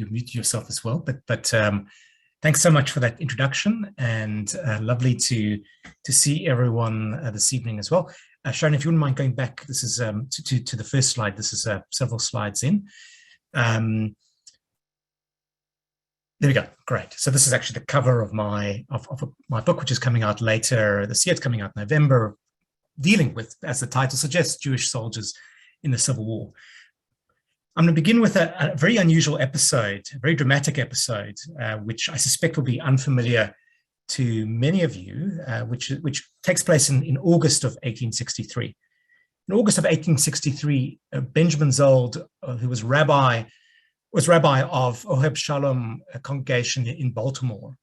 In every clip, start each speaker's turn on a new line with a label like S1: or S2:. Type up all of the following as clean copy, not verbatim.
S1: you've muted yourself as well, but thanks so much for that introduction, and lovely to see everyone this evening as well. Sharon, if you wouldn't mind going back, this is to the first slide. This is several slides in. There we go. Great. So this is actually the cover of my book, which is coming out later this year. It's coming out in November, dealing with, as the title suggests, Jewish soldiers in the Civil War. I'm going to begin with a very unusual episode, a very dramatic episode, which I suspect will be unfamiliar to many of you, which takes place in August of 1863. In August of 1863, Benjamin Zold, who was rabbi of Oheb Shalom congregation in Baltimore.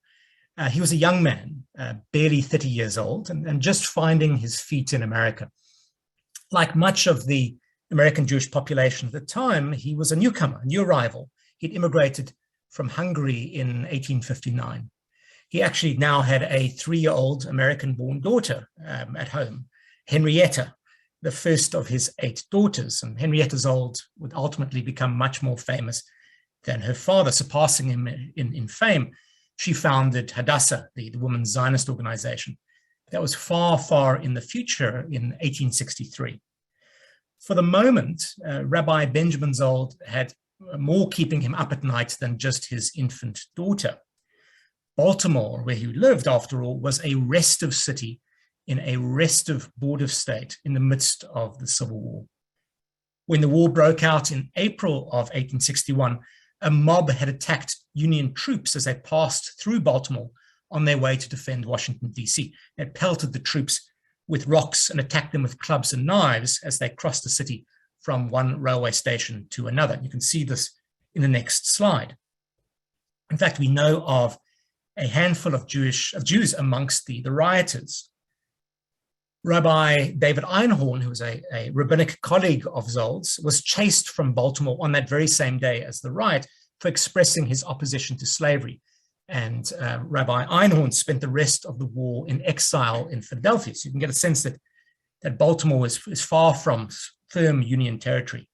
S1: He was a young man, barely 30 years old, and just finding his feet in America. Like much of the American Jewish population at the time, he was a newcomer, a new arrival. He'd immigrated from Hungary in 1859. He actually now had a 3-year-old American-born daughter at home, Henrietta, the first of his 8 daughters. And Henrietta Zold would ultimately become much more famous than her father, surpassing him in fame. She founded Hadassah, the women's Zionist organization. That was far, far in the future in 1863. For the moment, Rabbi Benjamin Zold had more keeping him up at night than just his infant daughter. Baltimore, where he lived, after all, was a restive city in a restive border state in the midst of the Civil War. When the war broke out in April of 1861, a mob had attacked Union troops as they passed through Baltimore on their way to defend Washington, D.C. They pelted the troops with rocks and attacked them with clubs and knives as they crossed the city from one railway station to another. You can see this in the next slide. In fact, we know of a handful of Jews amongst the rioters. Rabbi David Einhorn, who was a rabbinic colleague of Zold's, was chased from Baltimore on that very same day as the riot for expressing his opposition to slavery. And Rabbi Einhorn spent the rest of the war in exile in Philadelphia. So you can get a sense that Baltimore is far from firm Union territory.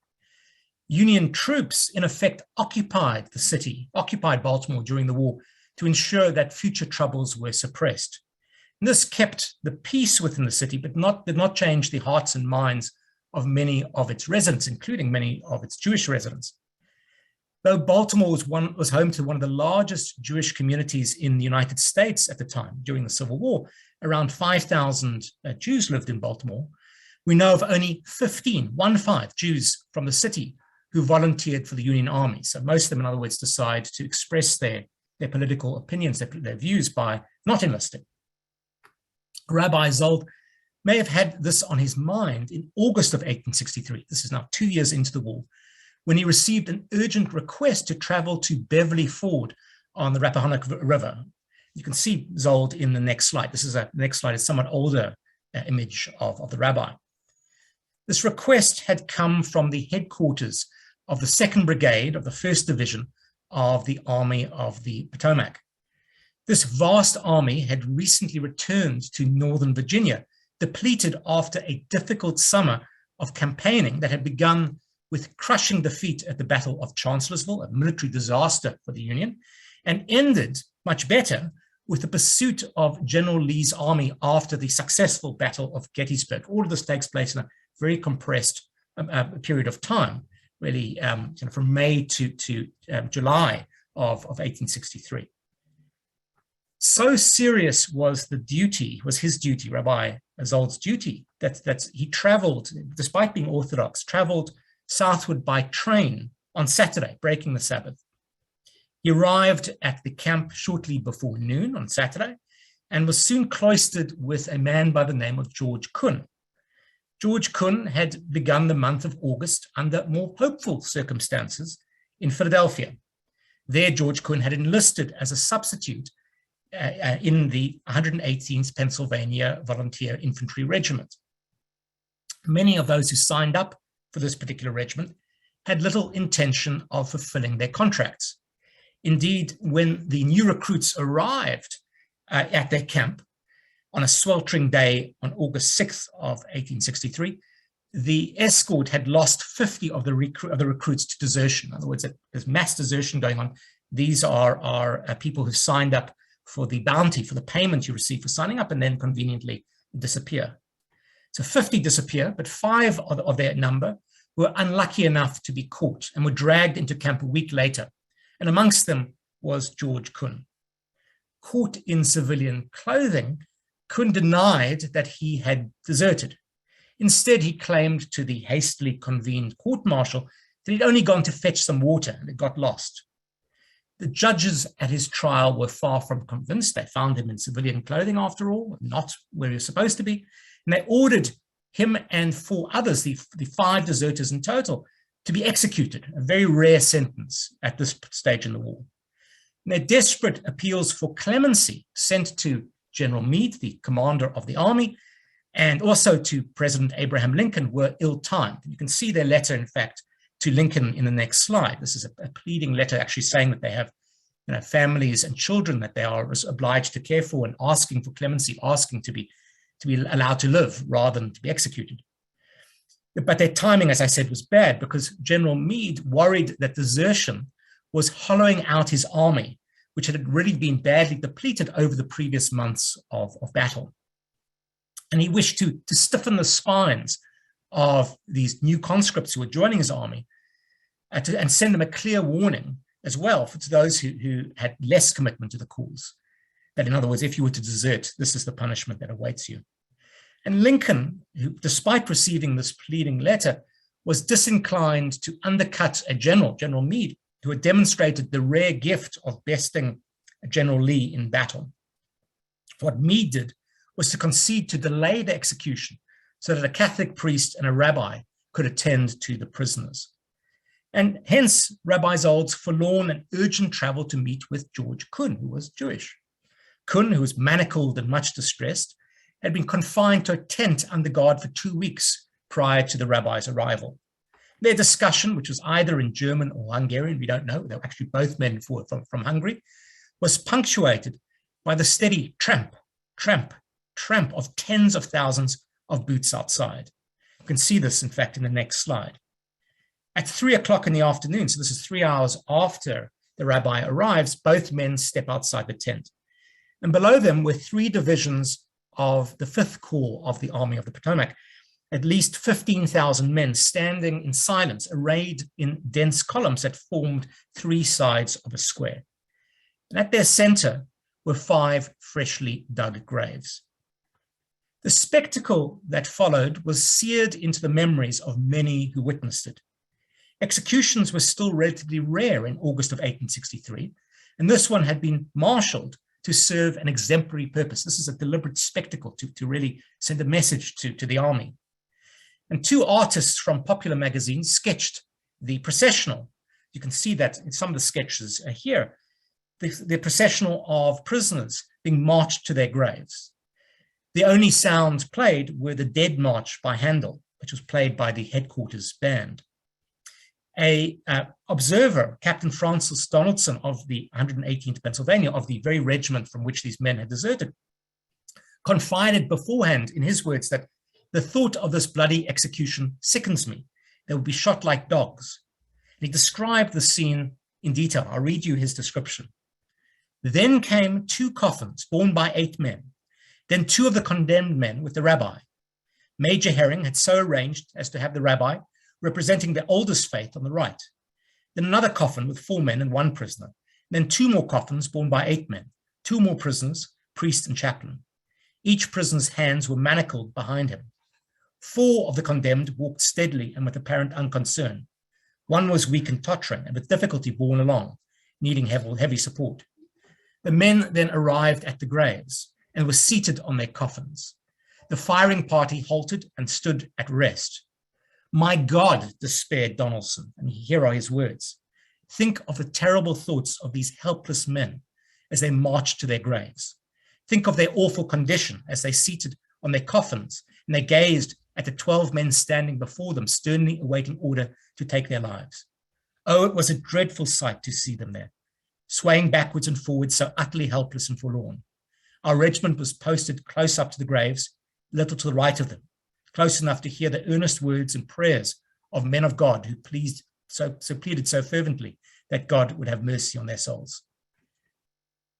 S1: Union troops, in effect, occupied the city, occupied Baltimore during the war to ensure that future troubles were suppressed. And this kept the peace within the city, but did not change the hearts and minds of many of its residents, including many of its Jewish residents. Though Baltimore was home to one of the largest Jewish communities in the United States at the time, during the Civil War, around 5,000 Jews lived in Baltimore, we know of only 15 Jews from the city who volunteered for the Union Army. So most of them, in other words, decide to express their political opinions, their views by not enlisting. Rabbi Zold may have had this on his mind in August of 1863. This is now 2 years into the war, when he received an urgent request to travel to Beverly Ford on the Rappahannock River. You can see Zold in the next slide. The next slide is a somewhat older image of the rabbi. This request had come from the headquarters of the 2nd Brigade of the 1st Division of the Army of the Potomac. This vast army had recently returned to Northern Virginia, depleted after a difficult summer of campaigning that had begun with crushing defeat at the Battle of Chancellorsville, a military disaster for the Union, and ended much better with the pursuit of General Lee's army after the successful Battle of Gettysburg. All of this takes place in a very compressed period of time, really from May to July of 1863. So serious was his duty, Rabbi Zold's duty, that he traveled, despite being Orthodox, traveled southward by train on Saturday, breaking the Sabbath. He arrived at the camp shortly before noon on Saturday and was soon cloistered with a man by the name of George Kuhn. George Kuhn had begun the month of August under more hopeful circumstances in Philadelphia. There, George Kuhn had enlisted as a substitute in the 118th Pennsylvania Volunteer Infantry Regiment. Many of those who signed up for this particular regiment had little intention of fulfilling their contracts. Indeed, when the new recruits arrived at their camp on a sweltering day on August 6th of 1863, the escort had lost 50 of the recruits to desertion. In other words, there's mass desertion going on. These are people who signed up for the bounty, for the payment you receive for signing up, and then conveniently disappear. So 50 disappear, but 5 of their number were unlucky enough to be caught and were dragged into camp a week later. And amongst them was George Kuhn. Caught in civilian clothing, Kuhn denied that he had deserted. Instead, he claimed to the hastily convened court-martial that he'd only gone to fetch some water and had got lost. The judges at his trial were far from convinced. They found him in civilian clothing, after all, not where he was supposed to be. And they ordered him and 4 others, the 5 deserters in total, to be executed, a very rare sentence at this stage in the war. And their desperate appeals for clemency sent to General Meade, the commander of the army, and also to President Abraham Lincoln were ill-timed. You can see their letter, in fact, to Lincoln in the next slide. This is a pleading letter actually saying that they have families and children that they are obliged to care for, and asking for clemency, asking to be allowed to live rather than to be executed. But their timing, as I said, was bad because General Meade worried that desertion was hollowing out his army, which had really been badly depleted over the previous months of battle. And he wished to stiffen the spines of these new conscripts who were joining his army and send them a clear warning as well to those who had less commitment to the cause. That, in other words, if you were to desert, this is the punishment that awaits you. And Lincoln, who, despite receiving this pleading letter, was disinclined to undercut a General Meade, who had demonstrated the rare gift of besting General Lee in battle. What Meade did was to concede to delay the execution so that a Catholic priest and a rabbi could attend to the prisoners. And hence, Rabbi Zold's forlorn and urgent travel to meet with George Kuhn, who was Jewish. Kuhn, who was manacled and much distressed, had been confined to a tent under guard for 2 weeks prior to the rabbi's arrival. Their discussion, which was either in German or Hungarian, we don't know, they were actually both men from Hungary, was punctuated by the steady tramp of tens of thousands of boots outside. You can see this, in fact, in the next slide. At 3 o'clock in the afternoon, so this is 3 hours after the rabbi arrives, both men step outside the tent. And below them were 3 divisions of the 5th Corps of the Army of the Potomac, at least 15,000 men standing in silence, arrayed in dense columns that formed 3 sides of a square. And at their center were 5 freshly dug graves. The spectacle that followed was seared into the memories of many who witnessed it. Executions were still relatively rare in August of 1863, and this one had been marshaled to serve an exemplary purpose. This is a deliberate spectacle to really send a message to the army. And 2 artists from popular magazines sketched the processional. You can see that in some of the sketches here, the processional of prisoners being marched to their graves. The only sounds played were the Dead March by Handel, which was played by the headquarters band. A observer, Captain Francis Donaldson of the 118th Pennsylvania, of the very regiment from which these men had deserted, confided beforehand in his words that the thought of this bloody execution sickens me. They will be shot like dogs. And he described the scene in detail. I'll read you his description. Then came 2 coffins borne by 8 men, then 2 of the condemned men with the rabbi. Major Herring had so arranged as to have the rabbi representing the oldest faith on the right. Then another coffin with 4 men and 1 prisoner. Then 2 more coffins borne by 8 men, 2 more prisoners, priest and chaplain. Each prisoner's hands were manacled behind him. 4 of the condemned walked steadily and with apparent unconcern. 1 was weak and tottering and with difficulty borne along, needing heavy support. The men then arrived at the graves and were seated on their coffins. The firing party halted and stood at rest. My God, despaired Donaldson, and here are his words. Think of the terrible thoughts of these helpless men as they marched to their graves. Think of their awful condition as they seated on their coffins and they gazed at the 12 men standing before them, sternly awaiting order to take their lives. Oh, it was a dreadful sight to see them there, swaying backwards and forwards, so utterly helpless and forlorn. Our regiment was posted close up to the graves, a little to the right of them. close enough to hear the earnest words and prayers of men of God who pleaded so fervently that God would have mercy on their souls.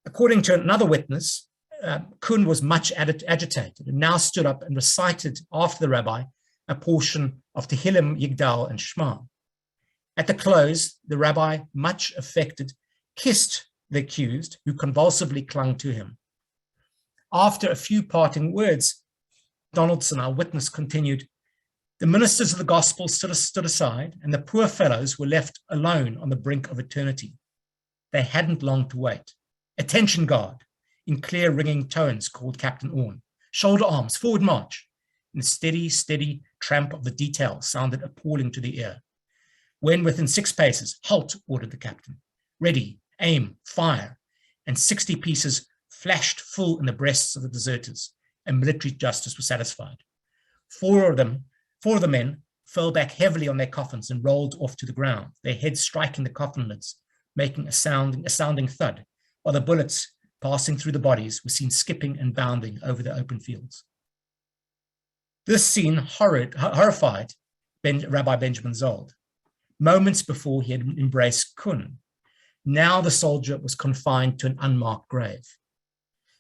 S1: According to another witness, Kun was much agitated and now stood up and recited after the rabbi a portion of Tehillim, Yigdal, and Shema. At the close, the rabbi, much affected, kissed the accused, who convulsively clung to him. After a few parting words, Donaldson, our witness, continued, "The ministers of the gospel stood aside, and the poor fellows were left alone on the brink of eternity. They hadn't long to wait. 'Attention, guard,' in clear ringing tones called Captain Orne. 'Shoulder arms, forward march.' And the steady tramp of the detail sounded appalling to the ear. When within 6 paces, 'Halt,' ordered the captain. 'Ready, aim, fire,' and 60 pieces flashed full in the breasts of the deserters, and military justice was satisfied. Four of the men fell back heavily on their coffins and rolled off to the ground, their heads striking the coffin lids, making a sounding thud, while the bullets passing through the bodies were seen skipping and bounding over the open fields. This scene horrified Rabbi Benjamin Zold. Moments before he had embraced Kun, now the soldier was confined to an unmarked grave.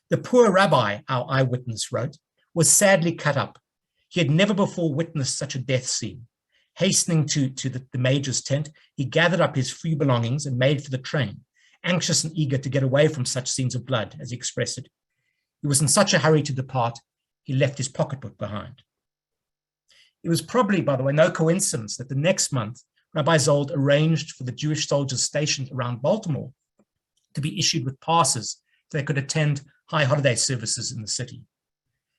S1: The poor rabbi, our eyewitness wrote, was sadly cut up. He had never before witnessed such a death scene. Hastening to the major's tent, he gathered up his few belongings and made for the train, anxious and eager to get away from such scenes of blood, as he expressed it. He was in such a hurry to depart, he left his pocketbook behind. It was probably, by the way, no coincidence that the next month, Rabbi Zold arranged for the Jewish soldiers stationed around Baltimore to be issued with passes so they could attend high holiday services in the city.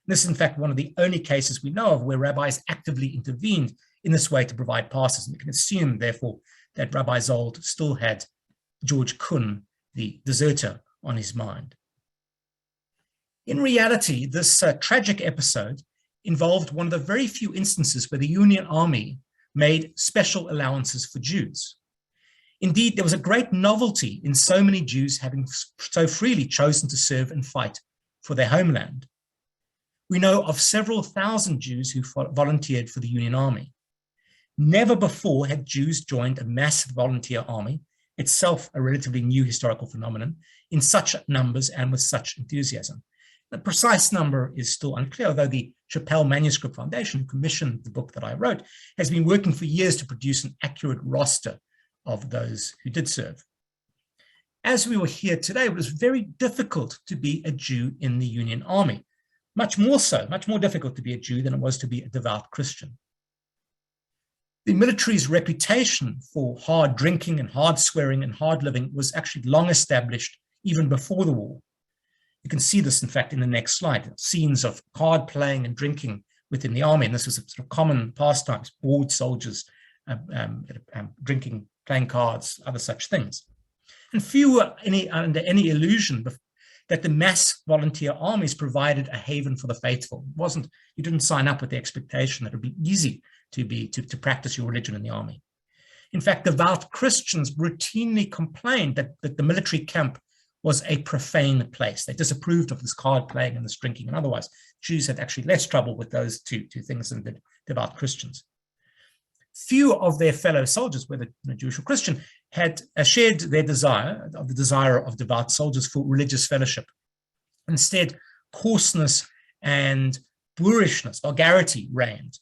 S1: This is, in fact, one of the only cases we know of where rabbis actively intervened in this way to provide passes. And we can assume, therefore, that Rabbi Zold still had George Kun, the deserter, on his mind. In reality, this tragic episode involved one of the very few instances where the Union Army made special allowances for Jews. Indeed, there was a great novelty in so many Jews having so freely chosen to serve and fight for their homeland. We know of several thousand Jews who volunteered for the Union Army. Never before had Jews joined a massive volunteer army, itself a relatively new historical phenomenon, in such numbers and with such enthusiasm. The precise number is still unclear, although the Chappell Manuscript Foundation, who commissioned the book that I wrote, has been working for years to produce an accurate roster of those who did serve. As we were here today, it was very difficult to be a Jew in the Union Army. Much more difficult to be a Jew than it was to be a devout Christian. The military's reputation for hard drinking and hard swearing and hard living was actually long established even before the war. You can see this, in fact, in the next slide, scenes of card playing and drinking within the army. And this was a sort of common pastimes, bored soldiers drinking, playing cards, other such things. And few were under any illusion that the mass volunteer armies provided a haven for the faithful. You didn't sign up with the expectation that it would be easy to practice your religion in the army. In fact, devout Christians routinely complained that the military camp was a profane place. They disapproved of this card playing and this drinking, and otherwise Jews had actually less trouble with those two things than did devout Christians. Few of their fellow soldiers, whether Jewish or Christian, had shared the desire of devout soldiers for religious fellowship. Instead, coarseness and boorishness, vulgarity reigned.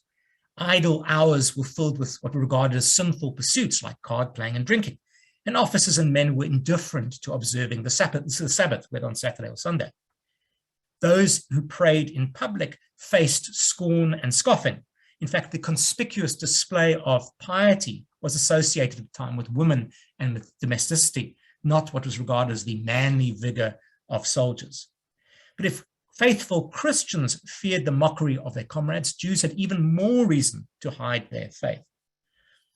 S1: Idle hours were filled with what were regarded as sinful pursuits like card playing and drinking. And officers and men were indifferent to observing the Sabbath, whether on Saturday or Sunday. Those who prayed in public faced scorn and scoffing. In fact, the conspicuous display of piety was associated at the time with women and with domesticity, not what was regarded as the manly vigor of soldiers. But if faithful Christians feared the mockery of their comrades, Jews had even more reason to hide their faith.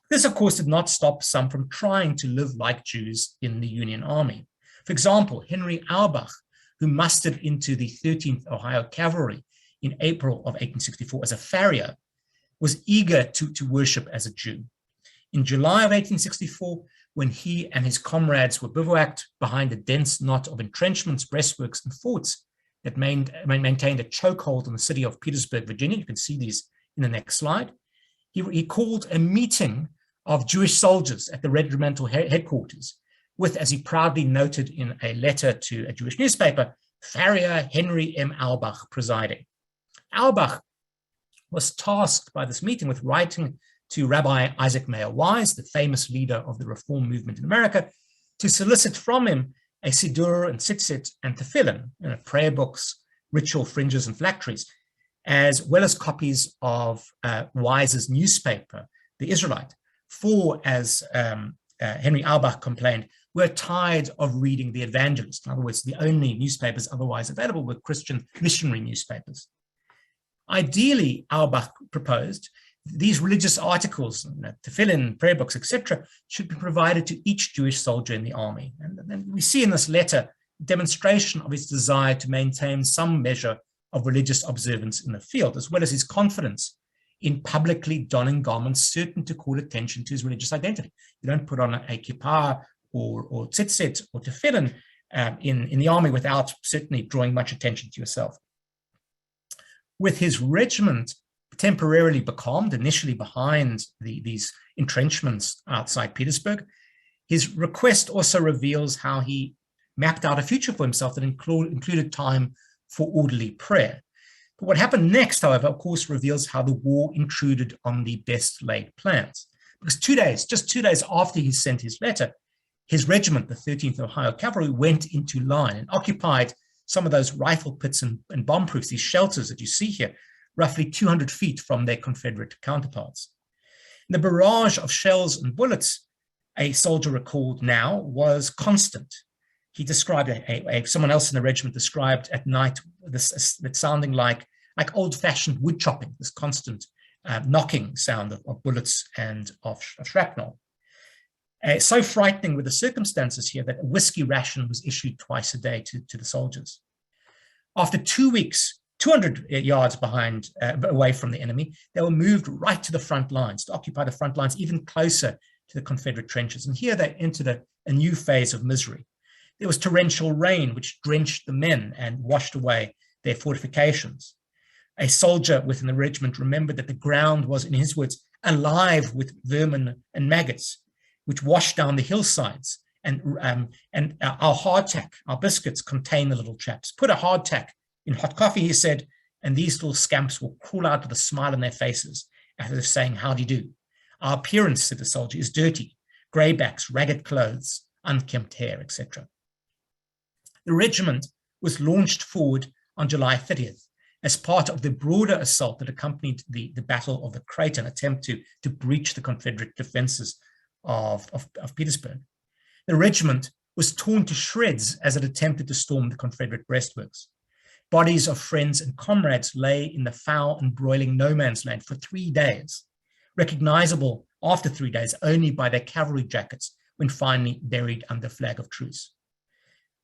S1: This, of course, did not stop some from trying to live like Jews in the Union Army. For example, Henry Auerbach, who mustered into the 13th Ohio Cavalry in April of 1864 as a farrier, was eager to worship as a Jew. In July of 1864, when he and his comrades were bivouacked behind a dense knot of entrenchments, breastworks, and forts that maintained a chokehold on the city of Petersburg, Virginia, you can see these in the next slide. He called a meeting of Jewish soldiers at the regimental headquarters with, as he proudly noted in a letter to a Jewish newspaper, Farrier Henry M. Auerbach presiding. Auerbach was tasked by this meeting with writing to Rabbi Isaac Mayer Wise, the famous leader of the Reform movement in America, to solicit from him a siddur and tzitzit and tefillin, prayer books, ritual fringes and phylacteries, as well as copies of Wise's newspaper, The Israelite, for, as Henry Auerbach complained, were tired of reading the evangelist. In other words, the only newspapers otherwise available were Christian missionary newspapers. Ideally, Auerbach proposed, these religious articles, tefillin, prayer books, etc., should be provided to each Jewish soldier in the army. And then we see in this letter a demonstration of his desire to maintain some measure of religious observance in the field, as well as his confidence in publicly donning garments certain to call attention to his religious identity. You don't put on a kippah or tzitzit or tefillin in the army without certainly drawing much attention to yourself. With his regiment temporarily becalmed, initially behind these entrenchments outside Petersburg, his request also reveals how he mapped out a future for himself that included time for orderly prayer. But what happened next, however, of course, reveals how the war intruded on the best laid plans. Because just 2 days after he sent his letter, his regiment, the 13th Ohio Cavalry, went into line and occupied some of those rifle pits and bomb-proofs, these shelters that you see here, roughly 200 feet from their Confederate counterparts. The barrage of shells and bullets, a soldier recalled now, was constant. He described, someone else in the regiment described at night this sounding like old-fashioned wood chopping, this constant knocking sound of bullets and of shrapnel. So frightening were the circumstances here that a whiskey ration was issued twice a day to the soldiers. After 2 weeks, 200 yards away from the enemy, they were moved right to the front lines, to occupy the front lines even closer to the Confederate trenches. And here they entered a new phase of misery. There was torrential rain, which drenched the men and washed away their fortifications. A soldier within the regiment remembered that the ground was, in his words, alive with vermin and maggots, which washed down the hillsides. And our hardtack, our biscuits, contain the little chaps. Put a hardtack in hot coffee, he said, and these little scamps will crawl out with a smile on their faces, as if saying, "How do you do?" Our appearance, said the soldier, is dirty, greybacks, ragged clothes, unkempt hair, etc. The regiment was launched forward on July 30th as part of the broader assault that accompanied the Battle of the Crater, an attempt to breach the Confederate defenses of Petersburg. The regiment was torn to shreds as it attempted to storm the Confederate breastworks. Bodies of friends and comrades lay in the foul and broiling no man's land for 3 days, recognizable after 3 days only by their cavalry jackets when finally buried under flag of truce.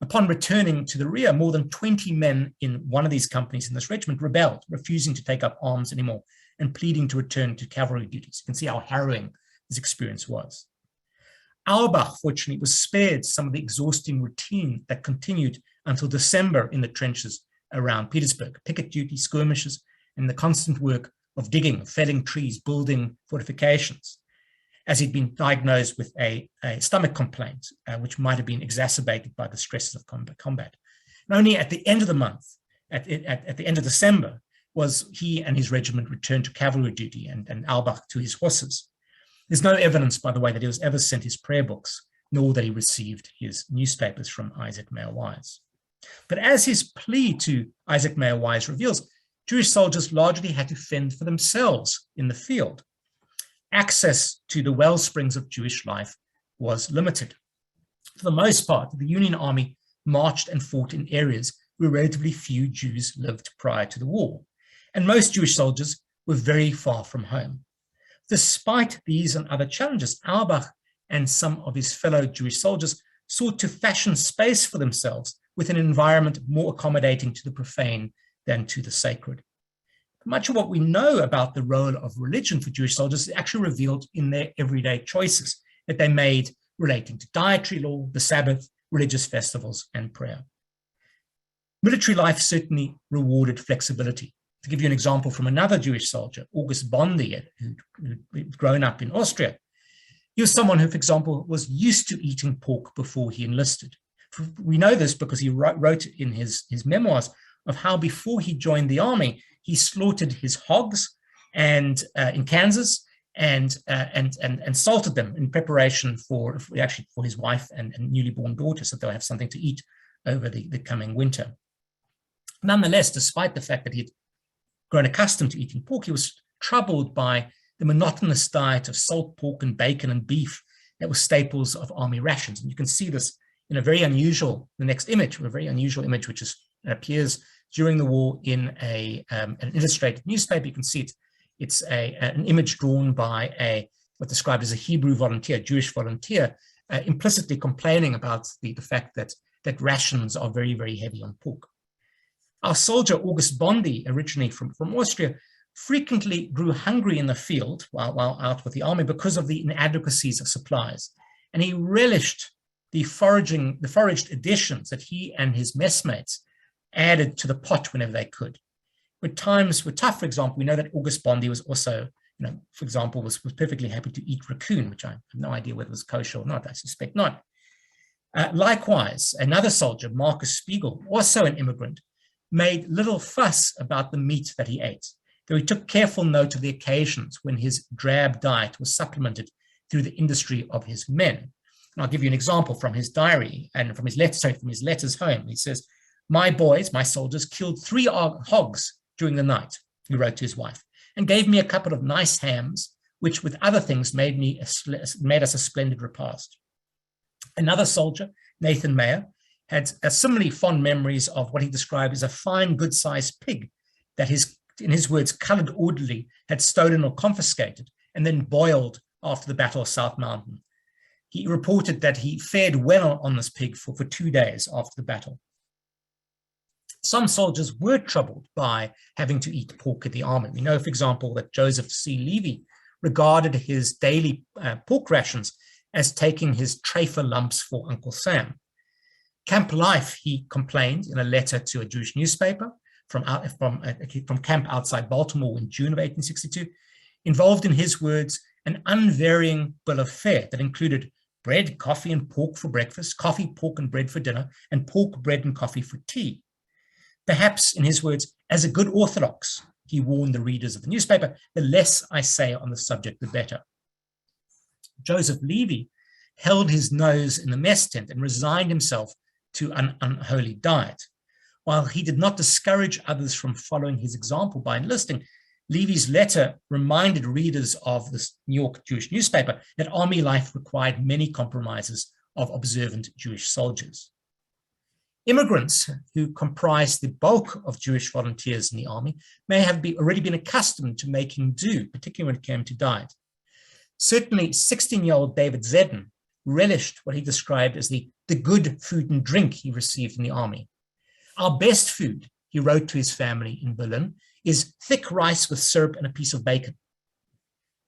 S1: Upon returning to the rear, more than 20 men in one of these companies in this regiment rebelled, refusing to take up arms anymore and pleading to return to cavalry duties. You can see how harrowing this experience was. Auerbach, fortunately, was spared some of the exhausting routine that continued until December in the trenches around Petersburg, picket duty, skirmishes, and the constant work of digging, felling trees, building fortifications, as he'd been diagnosed with a stomach complaint, which might have been exacerbated by the stresses of combat. And only at the end of the month, at the end of December, was he and his regiment returned to cavalry duty and Auerbach to his horses. There's no evidence, by the way, that he was ever sent his prayer books, nor that he received his newspapers from Isaac Mayer Wise. But as his plea to Isaac Mayer Wise reveals, Jewish soldiers largely had to fend for themselves in the field. Access to the well springs of Jewish life was limited. For the most part, the Union Army marched and fought in areas where relatively few Jews lived prior to the war, and most Jewish soldiers were very far from home. Despite these and other challenges, Auerbach and some of his fellow Jewish soldiers sought to fashion space for themselves with an environment more accommodating to the profane than to the sacred. Much of what we know about the role of religion for Jewish soldiers is actually revealed in their everyday choices that they made relating to dietary law, the Sabbath, religious festivals, and prayer. Military life certainly rewarded flexibility. To give you an example from another Jewish soldier, August Bondi, who'd grown up in Austria, he was someone who, for example, was used to eating pork before he enlisted. We know this because he wrote in his memoirs of how before he joined the army, he slaughtered his hogs and in Kansas and salted them in preparation for his wife and newly born daughter, so they'll have something to eat over the coming winter. Nonetheless, despite the fact that he'd grown accustomed to eating pork, he was troubled by the monotonous diet of salt pork and bacon and beef that was staples of army rations. And you can see this in a very unusual, the next image, a very unusual image, which appears during the war in an illustrated newspaper. You can see it's an image drawn by what's described as a Hebrew volunteer, Jewish volunteer, implicitly complaining about the fact that rations are very, very heavy on pork. Our soldier, August Bondi, originally from Austria, frequently grew hungry in the field while out with the army because of the inadequacies of supplies. And he relished the foraged additions that he and his messmates added to the pot whenever they could. When times were tough, for example, we know that August Bondi was also, for example, was perfectly happy to eat raccoon, which I have no idea whether it was kosher or not. I suspect not. Likewise, another soldier, Marcus Spiegel, also an immigrant, made little fuss about the meat that he ate, though he took careful note of the occasions when his drab diet was supplemented through the industry of his men. And I'll give you an example from his diary and from his letters home. He says, "My boys, my soldiers, killed 3 hogs during the night," he wrote to his wife, "and gave me a couple of nice hams, which with other things made us a splendid repast." Another soldier, Nathan Mayer, had similarly fond memories of what he described as a fine, good-sized pig that in his words, colored orderly had stolen or confiscated and then boiled after the Battle of South Mountain. He reported that he fared well on this pig for 2 days after the battle. Some soldiers were troubled by having to eat pork at the army. We know, for example, that Joseph C. Levy regarded his daily pork rations as taking his trafer lumps for Uncle Sam. Camp life, he complained in a letter to a Jewish newspaper from camp outside Baltimore in June of 1862, involved, in his words, an unvarying bill of fare that included bread, coffee, and pork for breakfast, coffee, pork, and bread for dinner, and pork, bread, and coffee for tea. Perhaps, in his words, as a good Orthodox, he warned the readers of the newspaper, the less I say on the subject, the better. Joseph Levy held his nose in the mess tent and resigned himself to an unholy diet. While he did not discourage others from following his example by enlisting, Levy's letter reminded readers of this New York Jewish newspaper that army life required many compromises of observant Jewish soldiers. Immigrants who comprised the bulk of Jewish volunteers in the army may have already been accustomed to making do, particularly when it came to diet. Certainly, 16-year-old David Zedden relished what he described as the good food and drink he received in the army. "Our best food," he wrote to his family in Berlin, "is thick rice with syrup and a piece of bacon."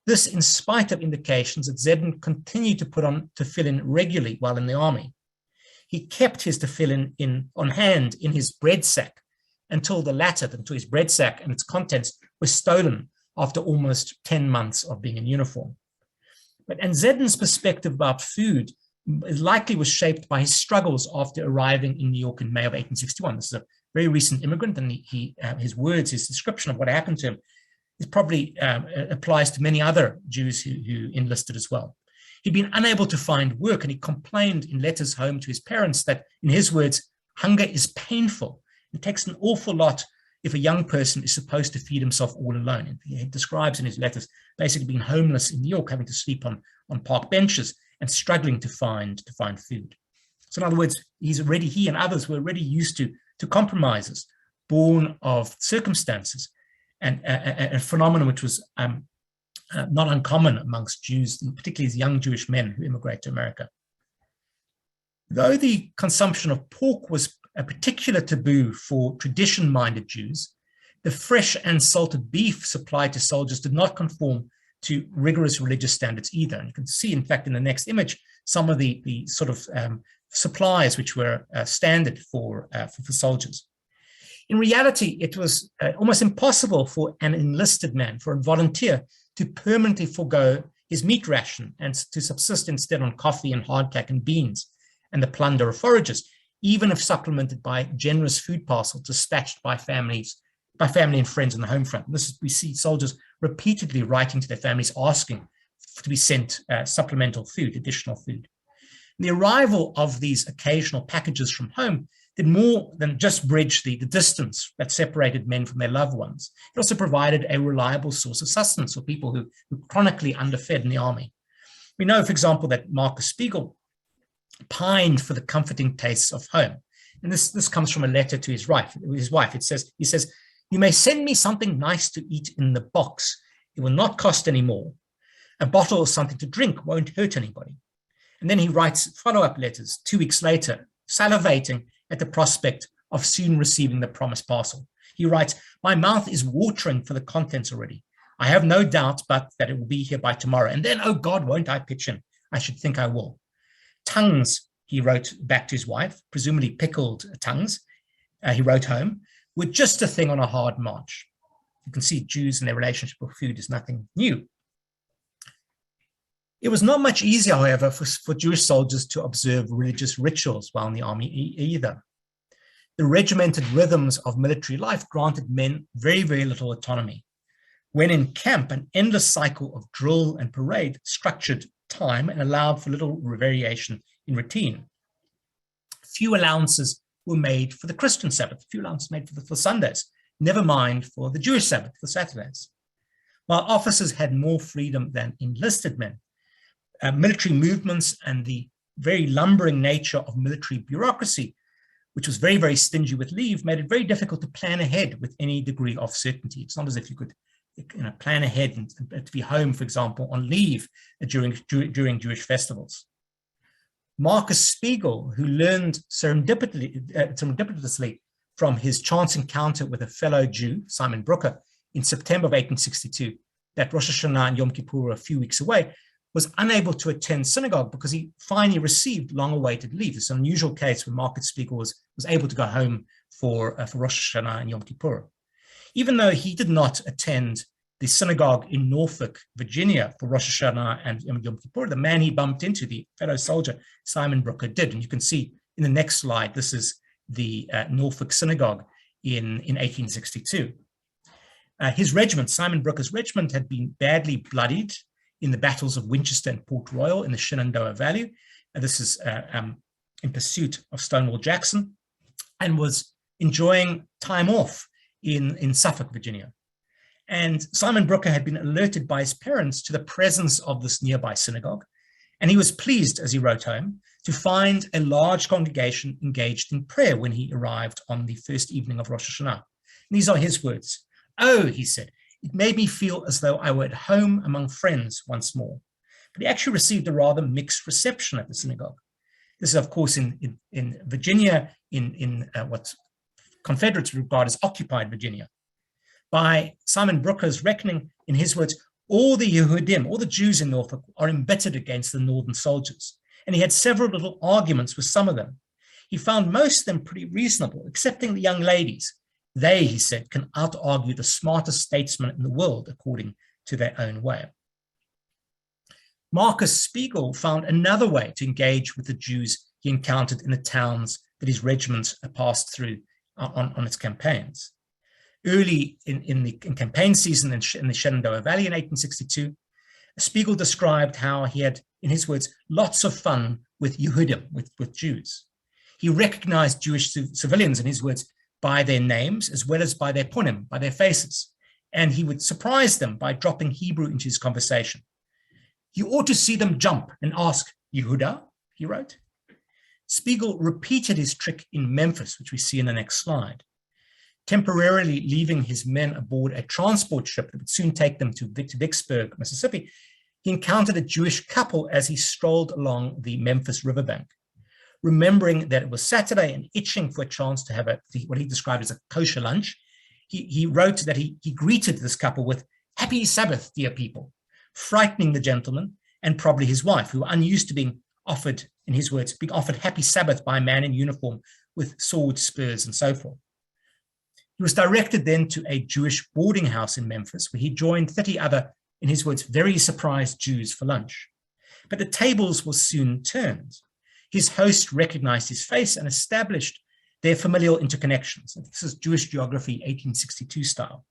S1: This in spite of indications that Zedden continued to put on tefillin regularly while in the army. He kept his tefillin on hand in his bread sack until his bread sack and its contents were stolen after almost 10 months of being in uniform. And Zedden's perspective about food likely was shaped by his struggles after arriving in New York in May of 1861. This is a very recent immigrant, and his description of what happened to him, it probably applies to many other Jews who enlisted as well. He'd been unable to find work, and he complained in letters home to his parents that, in his words, hunger is painful. It takes an awful lot if a young person is supposed to feed himself all alone. And he describes in his letters basically being homeless in New York, having to sleep on park benches and struggling to find food. So in other words, he and others were already used to compromises born of circumstances, and a phenomenon which was not uncommon amongst Jews, particularly as young Jewish men who immigrate to America. Though the consumption of pork was a particular taboo for tradition-minded Jews, the fresh and salted beef supplied to soldiers did not conform to rigorous religious standards either. And you can see, in fact, in the next image, some of the sort of supplies which were standard for soldiers. In reality, it was almost impossible for an enlisted man, for a volunteer, to permanently forego his meat ration and to subsist instead on coffee and hardtack and beans and the plunder of forages, even if supplemented by generous food parcels dispatched by family and friends on the home front. We see soldiers repeatedly writing to their families asking to be sent supplemental food, additional food. The arrival of these occasional packages from home did more than just bridge the distance that separated men from their loved ones. It also provided a reliable source of sustenance for people who were chronically underfed in the army. We know, for example, that Marcus Spiegel pined for the comforting tastes of home. And this comes from a letter to his wife. He says, "You may send me something nice to eat in the box. It will not cost any more. A bottle of something to drink won't hurt anybody." And then he writes follow-up letters 2 weeks later, salivating at the prospect of soon receiving the promised parcel. He writes, "My mouth is watering for the contents already. I have no doubt but that it will be here by tomorrow. And then, oh God, won't I pitch in? I should think I will." Tongues, he wrote back to his wife, presumably pickled tongues, he wrote home, were just a thing on a hard march. You can see Jews and their relationship with food is nothing new. It was not much easier, however, for Jewish soldiers to observe religious rituals while in the army either. The regimented rhythms of military life granted men very, very little autonomy. When in camp, an endless cycle of drill and parade structured time and allowed for little variation in routine. Few allowances were made for the Christian Sabbath, few allowances made for Sundays, never mind for the Jewish Sabbath, for Saturdays. While officers had more freedom than enlisted men, military movements and the very lumbering nature of military bureaucracy, which was very, very stingy with leave, made it very difficult to plan ahead with any degree of certainty. It's not as if you could plan ahead and to be home, for example, on leave during Jewish festivals. Marcus Spiegel, who learned serendipitously from his chance encounter with a fellow Jew, Simon Brooker, in September of 1862, that Rosh Hashanah and Yom Kippur were a few weeks away, was unable to attend synagogue because he finally received long-awaited leave. It's an unusual case where Marcus Spiegel was able to go home for Rosh Hashanah and Yom Kippur. Even though he did not attend the synagogue in Norfolk, Virginia for Rosh Hashanah and Yom Kippur, the man he bumped into, the fellow soldier, Simon Brooker, did. And you can see in the next slide, this is the Norfolk synagogue in 1862. His regiment, Simon Brooker's regiment, had been badly bloodied in the battles of Winchester and Port Royal in the Shenandoah Valley. This is in pursuit of Stonewall Jackson, and was enjoying time off in Suffolk, Virginia. And Simon Brooker had been alerted by his parents to the presence of this nearby synagogue. And he was pleased, as he wrote home, to find a large congregation engaged in prayer when he arrived on the first evening of Rosh Hashanah. And these are his words. "Oh," he said, "it made me feel as though I were at home among friends once more." But he actually received a rather mixed reception at the synagogue. This is, of course, in Virginia, in what Confederates regard as occupied Virginia. By Simon Brooker's reckoning, in his words, all the Yehudim, all the Jews in Norfolk, are embittered against the northern soldiers. And he had several little arguments with some of them. He found most of them pretty reasonable, excepting the young ladies. They, he said, can out-argue the smartest statesmen in the world, according to their own way. Marcus Spiegel found another way to engage with the Jews he encountered in the towns that his regiments passed through on its campaigns. Early in campaign season in the Shenandoah Valley in 1862, Spiegel described how he had, in his words, lots of fun with Yehudim, with Jews. He recognized Jewish civilians, in his words, by their names as well as by their punim, by their faces. And he would surprise them by dropping Hebrew into his conversation. "You ought to see them jump and ask, 'Yehuda?'" he wrote. Spiegel repeated his trick in Memphis, which we see in the next slide. Temporarily leaving his men aboard a transport ship that would soon take them to Vicksburg, Mississippi, he encountered a Jewish couple as he strolled along the Memphis riverbank. Remembering that it was Saturday and itching for a chance to have what he described as a kosher lunch, he wrote that he greeted this couple with, "Happy Sabbath, dear people," frightening the gentleman and probably his wife, who were unused to being offered, in his words, being offered happy Sabbath by a man in uniform with swords, spurs, and so forth. He was directed then to a Jewish boarding house in Memphis, where he joined 30 other, in his words, very surprised Jews for lunch. But the tables were soon turned. His host recognized his face and established their familial interconnections. This is Jewish geography 1862 style.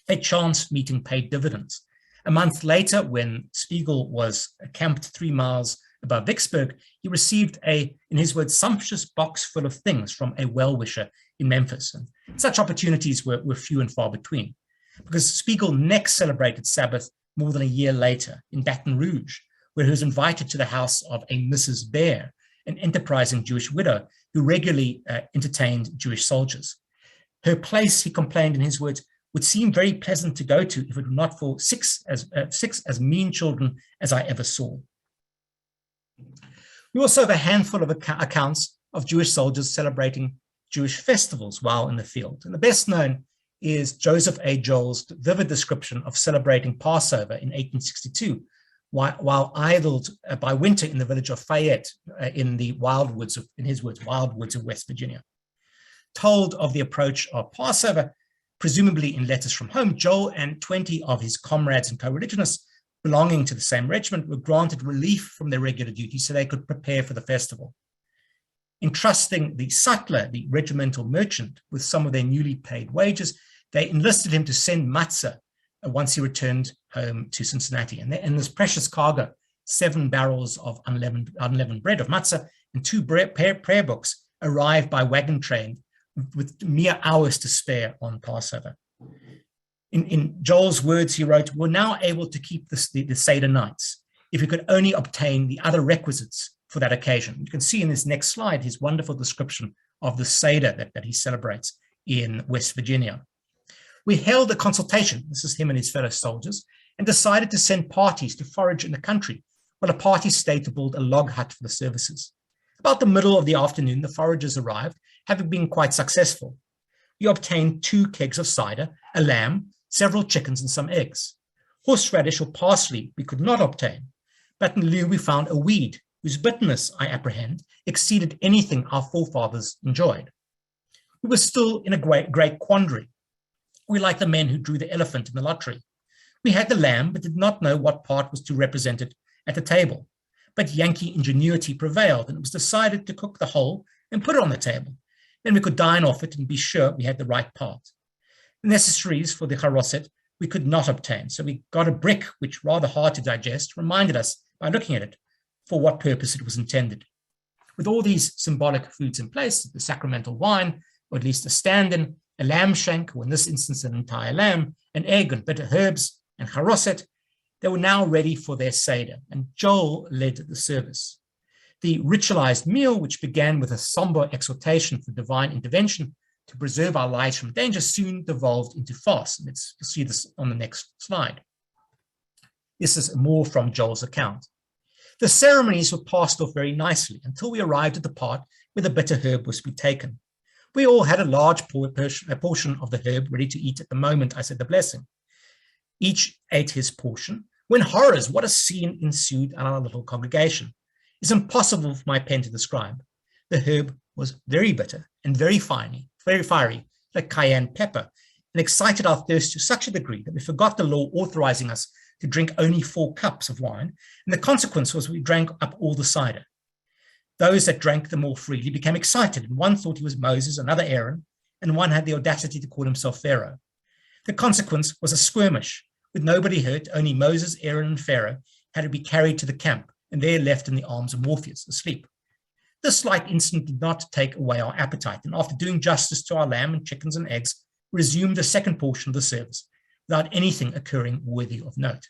S1: A chance meeting paid dividends. A month later, when Spiegel was camped 3 miles above Vicksburg, he received a, in his words, sumptuous box full of things from a well-wisher in Memphis. And such opportunities were few and far between, because Spiegel next celebrated Sabbath more than a year later in Baton Rouge, where he was invited to the house of a Mrs. Bear, an enterprising Jewish widow who regularly entertained Jewish soldiers. Her place, he complained in his words, would seem very pleasant to go to if it were not for six as mean children as I ever saw. We also have a handful of accounts of Jewish soldiers celebrating Jewish festivals while in the field. And the best known is Joseph A. Joel's vivid description of celebrating Passover in 1862, while idled by winter in the village of Fayette in the wild woods of, in his words, wild woods of West Virginia. Told of the approach of Passover, presumably in letters from home, Joel and 20 of his comrades and co-religionists belonging to the same regiment were granted relief from their regular duties so they could prepare for the festival. Entrusting the sutler, the regimental merchant, with some of their newly paid wages, they enlisted him to send matzah once he returned home to Cincinnati. And this precious cargo, 7 barrels of unleavened bread of matzah and 2 prayer books, arrived by wagon train with mere hours to spare on Passover. In Joel's words, he wrote, "We're now able to keep the Seder nights if we could only obtain the other requisites for that occasion." You can see in this next slide his wonderful description of the Seder that he celebrates in West Virginia. We held a consultation, this is him and his fellow soldiers, and decided to send parties to forage in the country, while a party stayed to build a log hut for the services. About the middle of the afternoon, the foragers arrived, having been quite successful. We obtained 2 kegs of cider, a lamb, several chickens, and some eggs. Horseradish or parsley we could not obtain, but in lieu we found a weed whose bitterness, I apprehend, exceeded anything our forefathers enjoyed. We were still in a great quandary. We like the men who drew the elephant in the lottery. We had the lamb, but did not know what part was to represent it at the table. But Yankee ingenuity prevailed, and it was decided to cook the whole and put it on the table. Then we could dine off it and be sure we had the right part. The necessaries for the charoset we could not obtain, so we got a brick which, rather hard to digest, reminded us, by looking at it, for what purpose it was intended. With all these symbolic foods in place, the sacramental wine, or at least a stand-in, a lamb shank, or in this instance an entire lamb, an egg and bitter herbs, and charoset, they were now ready for their Seder, and Joel led the service. The ritualized meal, which began with a somber exhortation for divine intervention to preserve our lives from danger, soon devolved into fast. And you'll see this on the next slide. This is more from Joel's account. The ceremonies were passed off very nicely until we arrived at the part where the bitter herb was to be taken. We all had a large portion of the herb ready to eat at the moment I said the blessing. Each ate his portion, when horrors, what a scene ensued in our little congregation. It's impossible for my pen to describe. The herb was very bitter and very fiery, like cayenne pepper, and excited our thirst to such a degree that we forgot the law authorizing us to drink only 4 cups of wine, and the consequence was we drank up all the cider. Those that drank the more freely became excited, and one thought he was Moses, another Aaron, and one had the audacity to call himself Pharaoh. The consequence was a skirmish, with nobody hurt, only Moses, Aaron, and Pharaoh had to be carried to the camp, and there left in the arms of Morpheus, asleep. This slight incident did not take away our appetite, and after doing justice to our lamb and chickens and eggs, resumed the second portion of the service, without anything occurring worthy of note.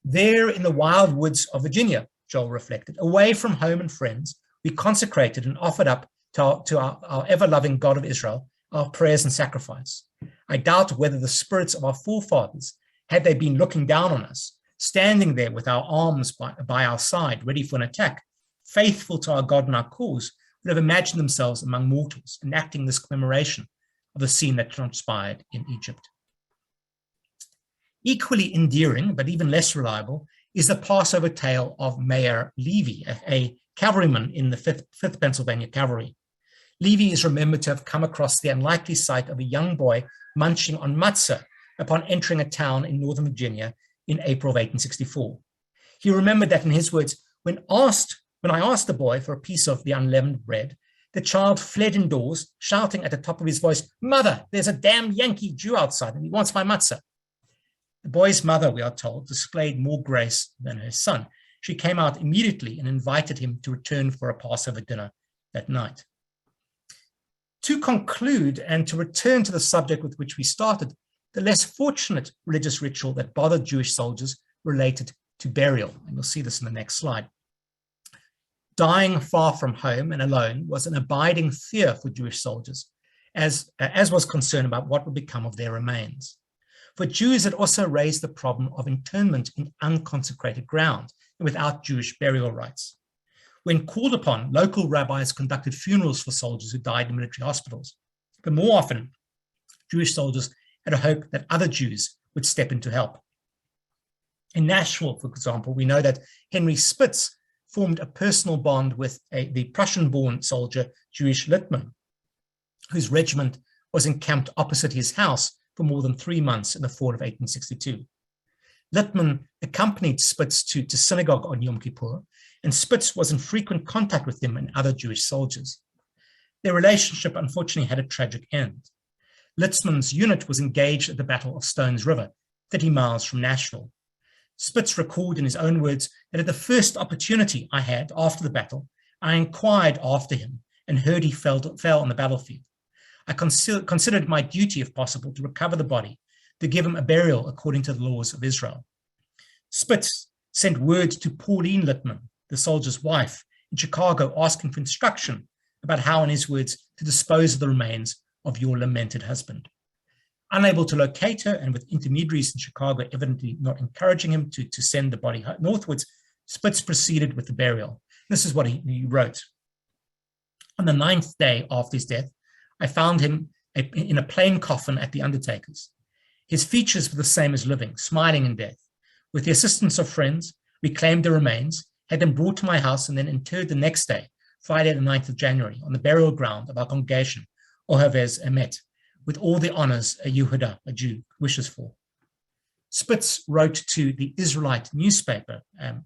S1: There in the wild woods of Virginia, Joel reflected, away from home and friends, we consecrated and offered up to our ever-loving God of Israel our prayers and sacrifice. I doubt whether the spirits of our forefathers, had they been looking down on us, standing there with our arms by our side, ready for an attack, faithful to our God and our cause, would have imagined themselves among mortals, enacting this commemoration of the scene that transpired in Egypt. Equally endearing, but even less reliable, is the Passover tale of Mayor Levy, a cavalryman in the 5th Pennsylvania Cavalry. Levy is remembered to have come across the unlikely sight of a young boy munching on matzah upon entering a town in Northern Virginia in April of 1864. He remembered that, in his words, when I asked the boy for a piece of the unleavened bread, the child fled indoors, shouting at the top of his voice, "Mother, there's a damn Yankee Jew outside and he wants my matzah." The boy's mother, we are told, displayed more grace than her son. She came out immediately and invited him to return for a Passover dinner that night. To conclude and to return to the subject with which we started, the less fortunate religious ritual that bothered Jewish soldiers related to burial, and you'll see this in the next slide. Dying far from home and alone was an abiding fear for Jewish soldiers, as was concern about what would become of their remains. For Jews, it also raised the problem of internment in unconsecrated ground and without Jewish burial rites. When called upon, local rabbis conducted funerals for soldiers who died in military hospitals. But more often, Jewish soldiers had a hope that other Jews would step in to help. In Nashville, for example, we know that Henry Spitz formed a personal bond with the Prussian-born soldier, Jewish Littman, whose regiment was encamped opposite his house for more than 3 months in the fall of 1862. Littman accompanied Spitz to synagogue on Yom Kippur, and Spitz was in frequent contact with him and other Jewish soldiers. Their relationship unfortunately had a tragic end. Littman's unit was engaged at the Battle of Stones River, 30 miles from Nashville. Spitz recalled in his own words that at the first opportunity I had after the battle, I inquired after him and heard he fell on the battlefield. I considered it my duty, if possible, to recover the body, to give him a burial according to the laws of Israel. Spitz sent word to Pauline Littman, the soldier's wife, in Chicago, asking for instruction about how, in his words, to dispose of the remains of your lamented husband. Unable to locate her, and with intermediaries in Chicago evidently not encouraging him to send the body northwards, Spitz proceeded with the burial. This is what he wrote. On the 9th day after his death, I found him in a plain coffin at the undertaker's. His features were the same as living, smiling in death. With the assistance of friends, we claimed the remains, had them brought to my house, and then interred the next day, Friday the 9th of January, on the burial ground of our congregation, Ohavez Emet, with all the honors a Yehuda, a Jew, wishes for. Spitz wrote to the Israelite newspaper,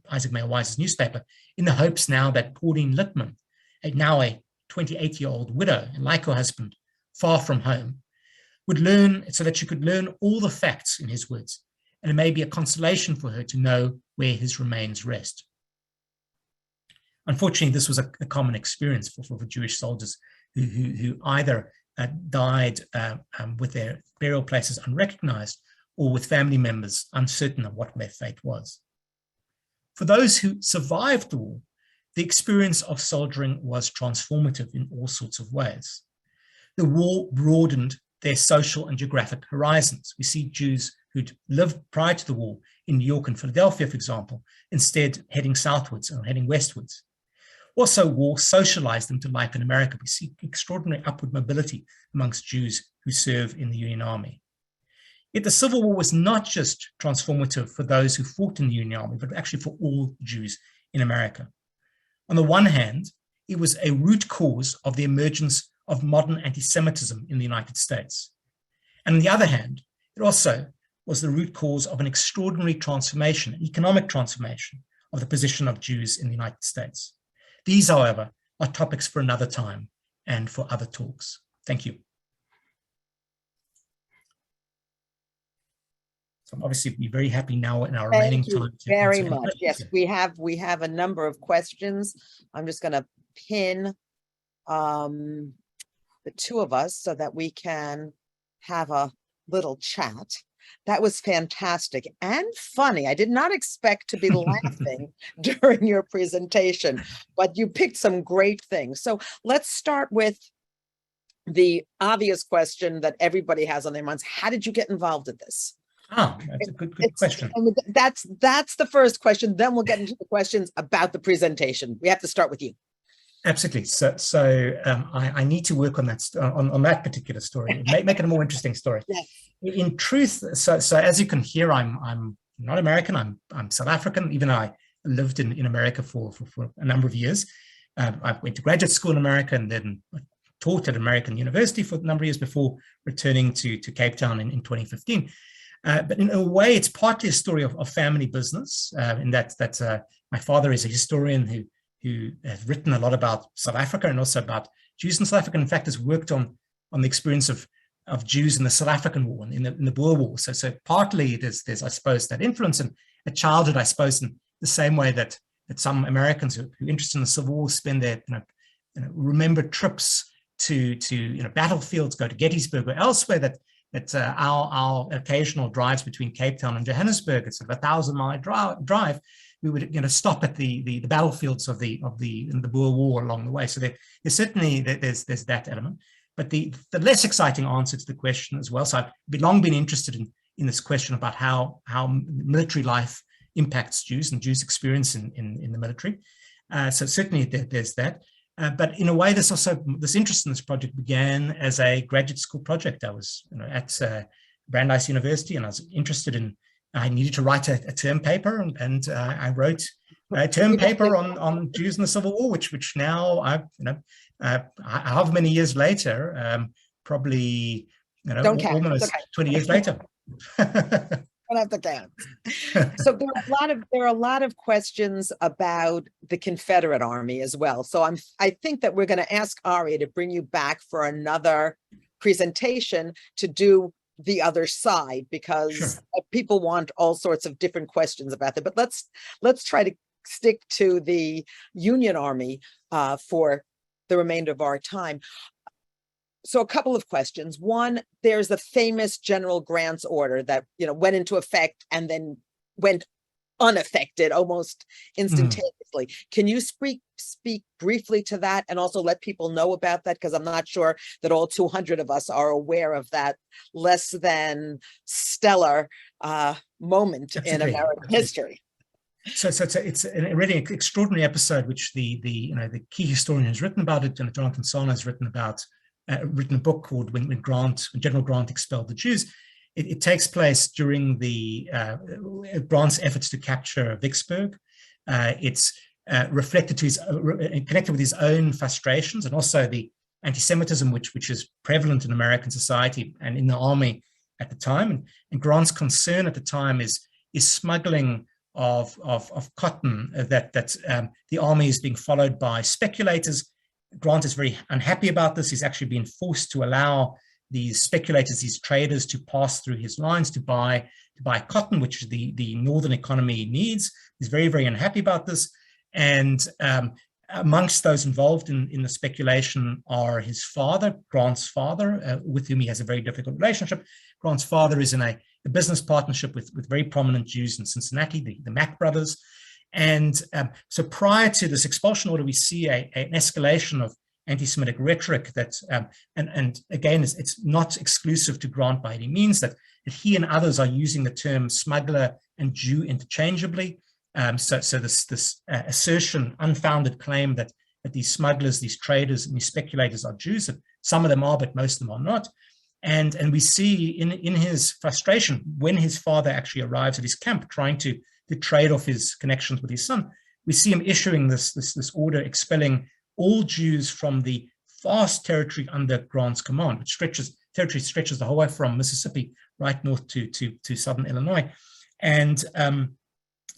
S1: Isaac Mayer Wise's newspaper, in the hopes now that Pauline Littman, now a 28-year-old widow and like her husband, far from home, would learn, so that she could learn all the facts, in his words, and it may be a consolation for her to know where his remains rest. Unfortunately, this was a common experience for Jewish soldiers who either died with their burial places unrecognized or with family members uncertain of what their fate was. For those who survived the war, the experience of soldiering was transformative in all sorts of ways. The war broadened their social and geographic horizons. We see Jews who'd lived prior to the war in New York and Philadelphia, for example, instead heading southwards or heading westwards. Also, war socialized them to life in America. We see extraordinary upward mobility amongst Jews who serve in the Union Army. Yet the Civil War was not just transformative for those who fought in the Union Army, but actually for all Jews in America. On the one hand, it was a root cause of the emergence of modern anti-Semitism in the United States. And on the other hand, it also was the root cause of an extraordinary transformation, an economic transformation of the position of Jews in the United States. These, however, are topics for another time and for other talks. Thank you. So I'm obviously be very happy now in our remaining time.
S2: Thank you very much. Yes, we have a number of questions. I'm just going to pin the two of us so that we can have a little chat. That was fantastic and funny. I did not expect to be laughing during your presentation, but you picked some great things. So let's start with the obvious question that everybody has on their minds. How did you get involved in this?
S1: Oh, that's a good question.
S2: That's the first question. Then we'll get into the questions about the presentation. We have to start with you.
S1: Absolutely. So I need to work on that on that particular story, make it a more interesting story. Yes. In truth, so as you can hear, I'm not American. I'm South African. Even though I lived in America for a number of years. I went to graduate school in America and then taught at American University for a number of years before returning to Cape Town in 2015. But in a way, it's partly a story of family business, in that my father is a historian who has written a lot about South Africa and also about Jews in South Africa. In fact, has worked on the experience of Jews in the South African War and in the Boer War. So partly there's I suppose that influence in a childhood, I suppose, in the same way that some Americans who are interested in the Civil War spend their remembered trips to battlefields, go to Gettysburg or elsewhere, that our occasional drives between Cape Town and Johannesburg, it's sort of a 1,000-mile drive. We would stop at the battlefields of the Boer War along the way. So there's certainly there's that element. But the less exciting answer to the question as well. So I've long been interested in this question about how military life impacts Jews and Jews' experience in the military. So certainly there's that. But in a way, this interest in this project began as a graduate school project. I was at Brandeis University, and I was interested in, I needed to write a term paper, and I wrote a term paper on Jews in the Civil War, which now however many years later, probably almost 20 years later.
S2: Don't have to count. So there are a lot of questions about the Confederate Army as well. So I think that we're going to ask Ari to bring you back for another presentation to do the other side, because
S1: Sure.
S2: People want all sorts of different questions about that. But let's try to stick to the Union Army for the remainder of our time. So a couple of questions. One, there's the famous General Grant's order that went into effect and then went unaffected almost instantaneously. Can you speak briefly to that, and also let people know about that? Because I'm not sure that all 200 of us are aware of that less than stellar moment in American history.
S1: So it's a really extraordinary episode, which the key historian has written about it, and Jonathan Sana has written a book called "When General Grant Expelled the Jews." It takes place during the Grant's efforts to capture Vicksburg. It's reflected connected with his own frustrations, and also the anti-Semitism which is prevalent in American society and in the army at the time. And Grant's concern at the time is smuggling of cotton, that the army is being followed by speculators. Grant is very unhappy about this. He's actually been forced to allow these speculators, these traders, to pass through his lines to buy cotton, which the northern economy needs. He's very, very unhappy about this. And amongst those involved in the speculation are his father, Grant's father, with whom he has a very difficult relationship. Grant's father is in a business partnership with very prominent Jews in Cincinnati, the Mack brothers. And so prior to this expulsion order, we see an escalation of anti-Semitic rhetoric that, and again, it's not exclusive to Grant by any means, that he and others are using the term smuggler and Jew interchangeably. So this assertion, unfounded claim that these smugglers, these traders, and these speculators are Jews, that some of them are, but most of them are not. And we see in his frustration, when his father actually arrives at his camp trying to trade off his connections with his son, we see him issuing this order expelling all Jews from the vast territory under Grant's command, which stretches the whole way from Mississippi right north to southern Illinois. And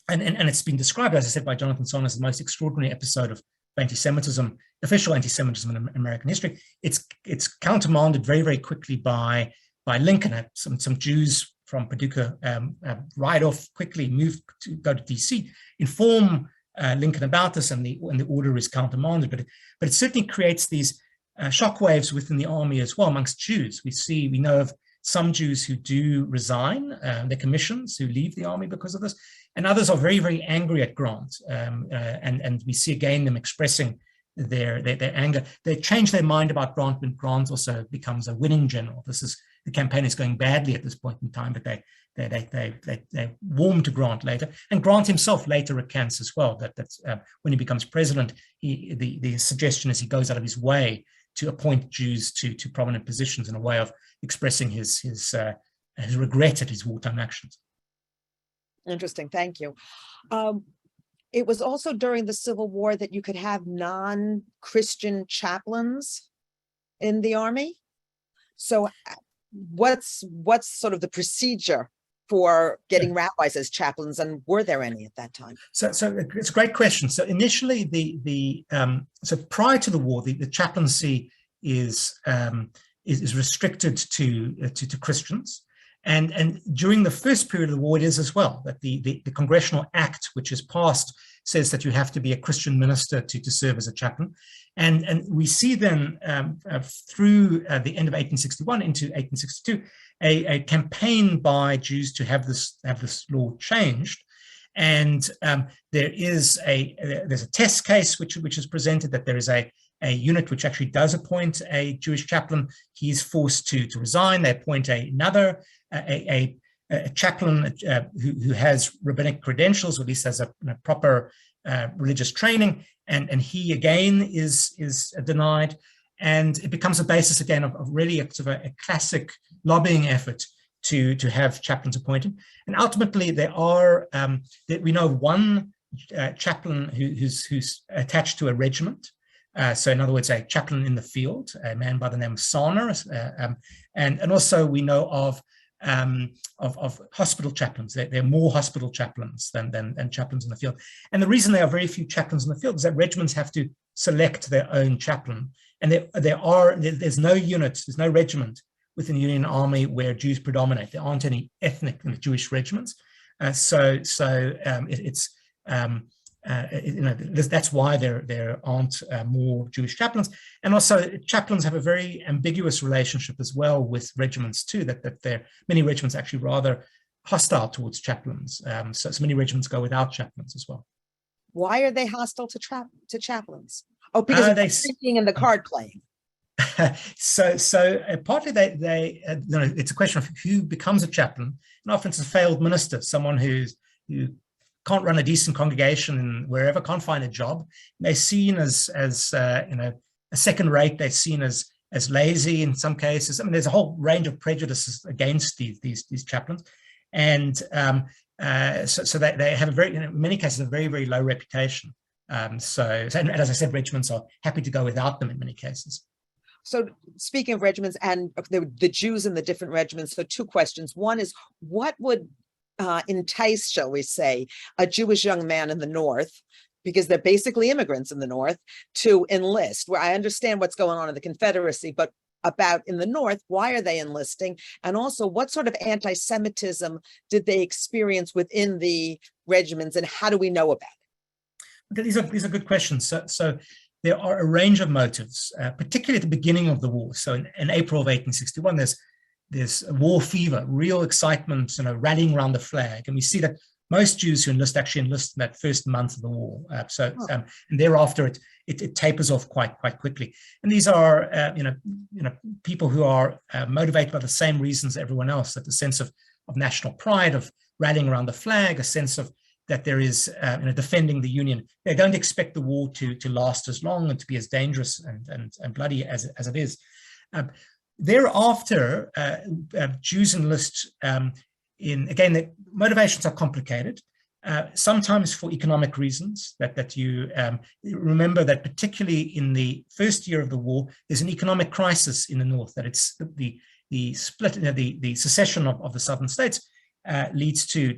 S1: it's been described, as I said, by Jonathan Sana as the most extraordinary episode of anti-Semitism, official anti-Semitism in American history. It's countermanded very, very quickly by Lincoln. Some Jews from Paducah ride off quickly, go to DC, inform Lincoln about this, and the order is countermanded. But it certainly creates these shockwaves within the army as well amongst Jews. We know of some Jews who do resign their commissions, who leave the army because of this, and others are very, very angry at Grant. And we see again them expressing their anger. They change their mind about Grant when Grant also becomes a winning general. The campaign is going badly at this point in time, but they warm to Grant later. And Grant himself later recants as well that when he becomes president, the suggestion is he goes out of his way to appoint Jews to prominent positions in a way of expressing his regret at his wartime actions.
S2: Interesting, thank you. It was also during the Civil War that you could have non-Christian chaplains in the army. So what's sort of the procedure for getting rabbis as chaplains, and were there any at that time?
S1: So it's a great question. So initially, so prior to the war, the chaplaincy is restricted to Christians, and during the first period of the war, it is as well. That the Congressional Act, which is passed, says that you have to be a Christian minister to serve as a chaplain, and we see then through the end of 1861 into 1862 a campaign by Jews to have this law changed, and there's a test case which is presented that there is a unit which actually does appoint a Jewish chaplain. He's forced to resign. They appoint another chaplain who has rabbinic credentials, or at least has a proper religious training, and he again is denied, and it becomes a basis again of really a classic lobbying effort to have chaplains appointed. And ultimately, we know one chaplain who's attached to a regiment. So in other words, a chaplain in the field, a man by the name of Sarner, and also we know of hospital chaplains. There are more hospital chaplains than chaplains in the field. And the reason there are very few chaplains in the field is that regiments have to select their own chaplain. And there's no unit, there's no regiment within the Union Army where Jews predominate. There aren't any ethnic Jewish regiments. That's why there aren't more Jewish chaplains. And also chaplains have a very ambiguous relationship as well with regiments too, that many regiments actually rather hostile towards chaplains. So many regiments go without chaplains as well.
S2: Why are they hostile to chaplains? Oh, because of the thinking and the card playing.
S1: So partly it's a question of who becomes a chaplain, and often it's a failed minister, someone who can't run a decent congregation wherever, can't find a job. They're seen as a second rate. They're seen as lazy in some cases. I mean, there's a whole range of prejudices against these chaplains, and so they have in many cases a very, very low reputation. And as I said, regiments are happy to go without them in many cases.
S2: So speaking of regiments and the Jews in the different regiments, so two questions. One is, what would entice, shall we say, a Jewish young man in the North, because they're basically immigrants in the North, to enlist? Where I understand what's going on in the Confederacy, but about in the North, why are they enlisting? And also, what sort of anti-Semitism did they experience within the regiments, and how do we know about it?
S1: These are good questions. So there are a range of motives, particularly at the beginning of the war. So in April of 1861, there's war fever, real excitement, rallying around the flag. And we see that most Jews who enlist actually enlist in that first month of the war. And thereafter it tapers off quite quickly. And these are people who are motivated by the same reasons as everyone else, that the sense of national pride, of rallying around the flag, a sense of that there is defending the Union. They don't expect the war to last as long and to be as dangerous and bloody as it is. Thereafter, Jews enlist again, the motivations are complicated, sometimes for economic reasons, that you remember that particularly in the first year of the war, there's an economic crisis in the North, that it's the split, the secession of the southern states leads to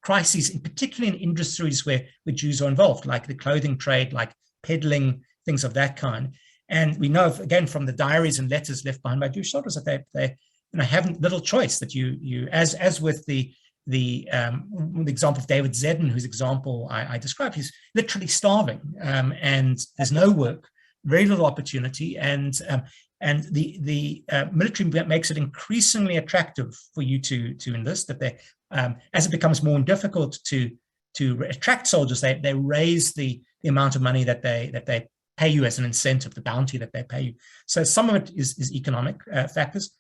S1: crises, particularly in industries where Jews are involved, like the clothing trade, like peddling, things of that kind. And we know, again, from the diaries and letters left behind by Jewish soldiers, that they have little choice. That you as with the example of David Zedden, whose example I described, he's literally starving, and there's no work, very little opportunity, and the military makes it increasingly attractive for you to enlist. That they, as it becomes more difficult to attract soldiers, they raise the amount of money that they pay you as an incentive, the bounty that they pay you. So some of it is economic factors.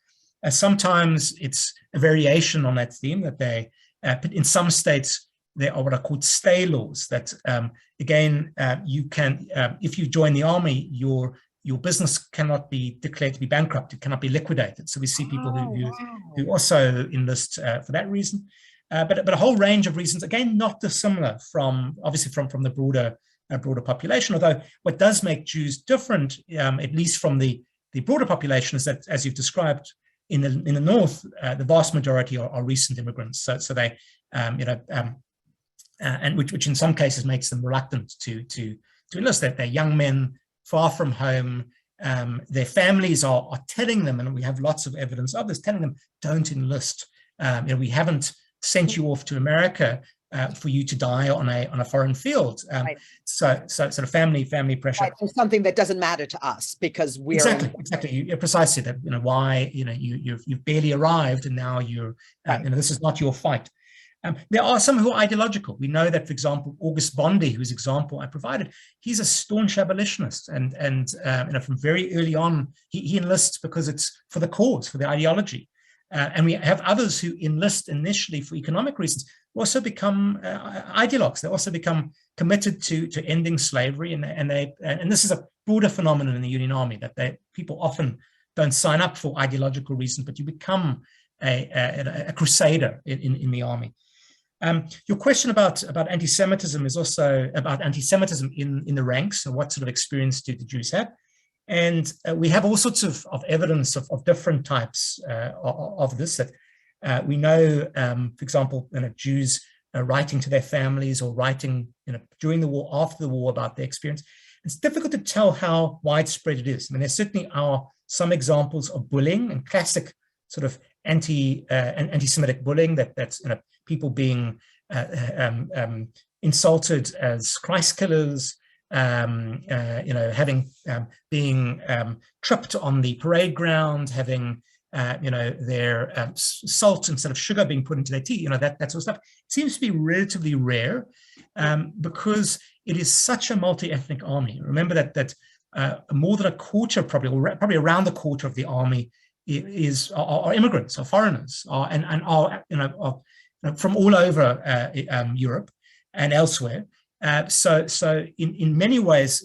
S1: Sometimes it's a variation on that theme, that they, in some states, there are what are called stay laws, that again, you can, if you join the army, your business cannot be declared to be bankrupt, it cannot be liquidated. So we see people who also enlist for that reason. But a whole range of reasons, again, not dissimilar from the broader population. Although what does make Jews different, at least from the the broader population is that, as you've described, in the north, the vast majority are recent immigrants. So they, and which in some cases makes them reluctant to enlist. That they're young men far from home. Their families are telling them, and we have lots of evidence of this, telling them, don't enlist. We haven't sent you off to America for you to die on a foreign field.
S2: Right.
S1: So sort of family pressure.
S2: Right. It's something that doesn't matter to us because we're
S1: exactly. You're precisely that. Why you've barely arrived and now you're
S2: right.
S1: This is not your fight. There are some who are ideological. We know that, for example, August Bondi, whose example I provided, he's a staunch abolitionist, and from very early on, he enlists because it's for the cause, for the ideology. And we have others who enlist initially for economic reasons, who also become ideologues. They also become committed to ending slavery, and this is a broader phenomenon in the Union Army, that people often don't sign up for ideological reasons, but you become a crusader in the army. Your question about anti-Semitism is also about anti-Semitism in the ranks, and what sort of experience do the Jews have? And we have all sorts of evidence of different types of this. That we know, for example, Jews writing to their families or writing during the war, after the war, about their experience. It's difficult to tell how widespread it is. I mean, there certainly are some examples of bullying and classic sort of anti-Semitic bullying, that's people being insulted as Christ killers, having being tripped on the parade ground, having their salt instead of sugar being put into their tea, that sort of stuff. It seems to be relatively rare because it is such a multi-ethnic army. Remember that more than a quarter, probably around a quarter of the army are immigrants, are foreigners, and are from all over Europe and elsewhere. So in many ways,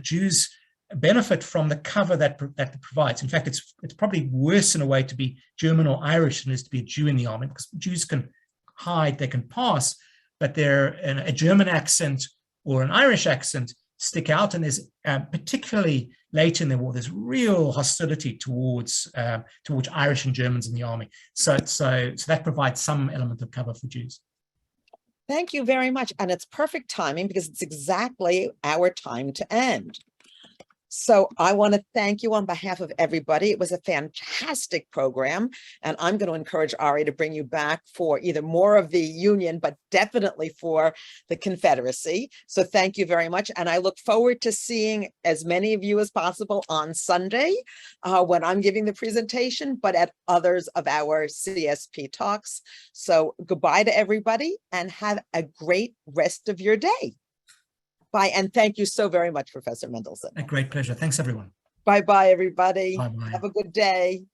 S1: Jews benefit from the cover that provides. In fact, it's probably worse in a way to be German or Irish than it is to be a Jew in the army, because Jews can hide, they can pass, but a German accent or an Irish accent stick out, and there's particularly late in the war, there's real hostility towards Irish and Germans in the army. So that provides some element of cover for Jews.
S2: Thank you very much. And it's perfect timing because it's exactly our time to end. So I want to thank you on behalf of everybody. It was a fantastic program, and I'm going to encourage Ari to bring you back for either more of the Union, but definitely for the Confederacy. So thank you very much. And I look forward to seeing as many of you as possible on Sunday when I'm giving the presentation, but at others of our CSP talks. So goodbye to everybody and have a great rest of your day. Bye, and thank you so very much, Professor Mendelsohn.
S1: A great pleasure. Thanks, everyone.
S2: Bye-bye, everybody.
S1: Bye-bye.
S2: Have a good day.